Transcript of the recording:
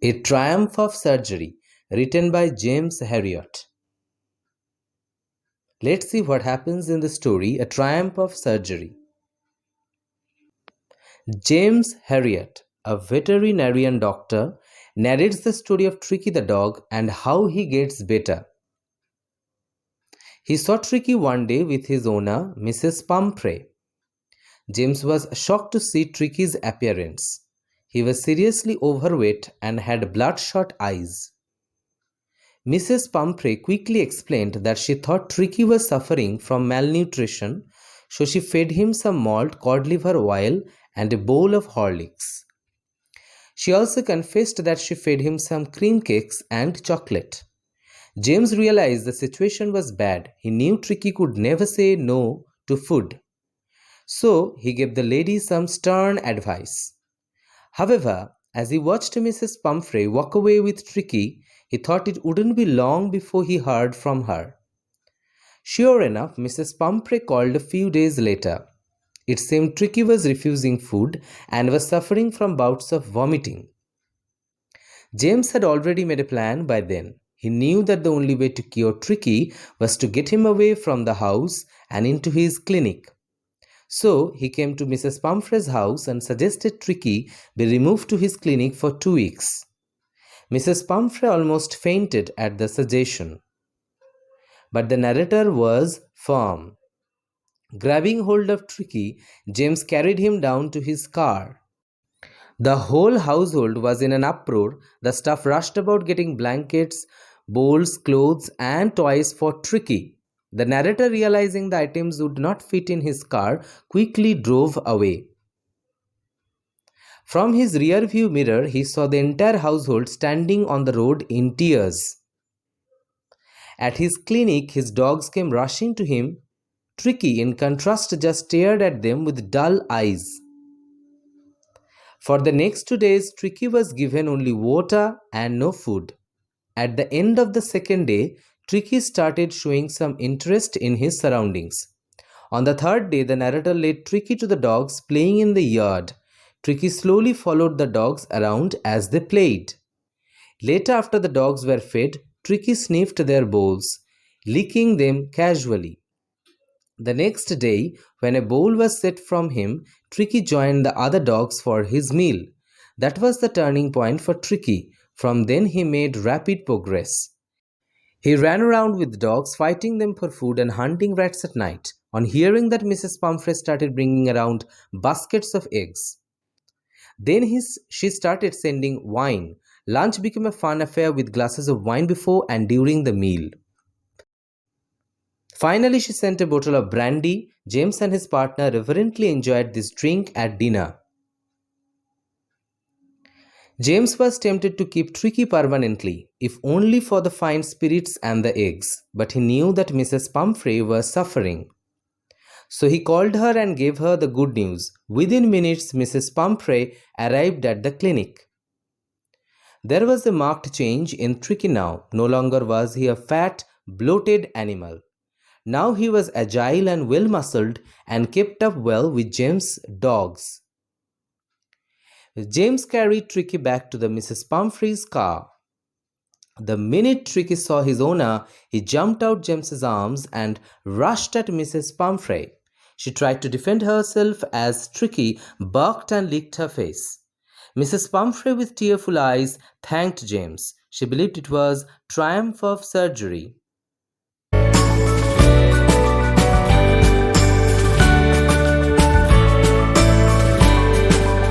A Triumph of Surgery, written by James Herriot. Let's see what happens in the story A Triumph of Surgery. James Herriot, a veterinarian doctor, narrates the story of Tricky the dog and how he gets better. He saw Tricky one day with his owner, Mrs. Pumphrey. James was shocked to see Tricky's appearance. He was seriously overweight and had bloodshot eyes. Mrs. Pumphrey quickly explained that she thought Tricky was suffering from malnutrition, so she fed him some malt, cod liver oil, and a bowl of Horlicks. She also confessed that she fed him some cream cakes and chocolate. James realized the situation was bad. He knew Tricky could never say no to food. So he gave the lady some stern advice. However, as he watched Mrs. Pumphrey walk away with Tricky, he thought it wouldn't be long before he heard from her. Sure enough, Mrs. Pumphrey called a few days later. It seemed Tricky was refusing food and was suffering from bouts of vomiting. James had already made a plan by then. He knew that the only way to cure Tricky was to get him away from the house and into his clinic. So he came to Mrs. Pumphrey's house and suggested Tricky be removed to his clinic for 2 weeks. Mrs. Pumphrey almost fainted at the suggestion. But the narrator was firm. Grabbing hold of Tricky, James carried him down to his car. The whole household was in an uproar. The staff rushed about getting blankets, bowls, clothes, and toys for Tricky. The narrator, realizing the items would not fit in his car, quickly drove away. From his rear-view mirror, he saw the entire household standing on the road in tears. At his clinic, his dogs came rushing to him. Tricky, in contrast, just stared at them with dull eyes. For the next 2 days, Tricky was given only water and no food. At the end of the second day, Tricky started showing some interest in his surroundings. On the third day, the narrator led Tricky to the dogs playing in the yard. Tricky slowly followed the dogs around as they played. Later, after the dogs were fed, Tricky sniffed their bowls, licking them casually. The next day, when a bowl was set from him, Tricky joined the other dogs for his meal. That was the turning point for Tricky. From then, he made rapid progress. He ran around with dogs, fighting them for food and hunting rats at night. On hearing that, Mrs. Pumphrey started bringing around baskets of eggs. Then she started sending wine. Lunch became a fun affair with glasses of wine before and during the meal. Finally, she sent a bottle of brandy. James and his partner reverently enjoyed this drink at dinner. James was tempted to keep Tricky permanently, if only for the fine spirits and the eggs, but he knew that Mrs. Pumphrey was suffering. So he called her and gave her the good news. Within minutes, Mrs. Pumphrey arrived at the clinic. There was a marked change in Tricky now. No longer was he a fat, bloated animal. Now he was agile and well-muscled and kept up well with James' dogs. James carried Tricky back to the Mrs. Pumphrey's car. The minute Tricky saw his owner, he jumped out James's arms and rushed at Mrs. Pumphrey. She tried to defend herself as Tricky barked and licked her face. Mrs. Pumphrey, with tearful eyes, thanked James. She believed it was triumph of surgery.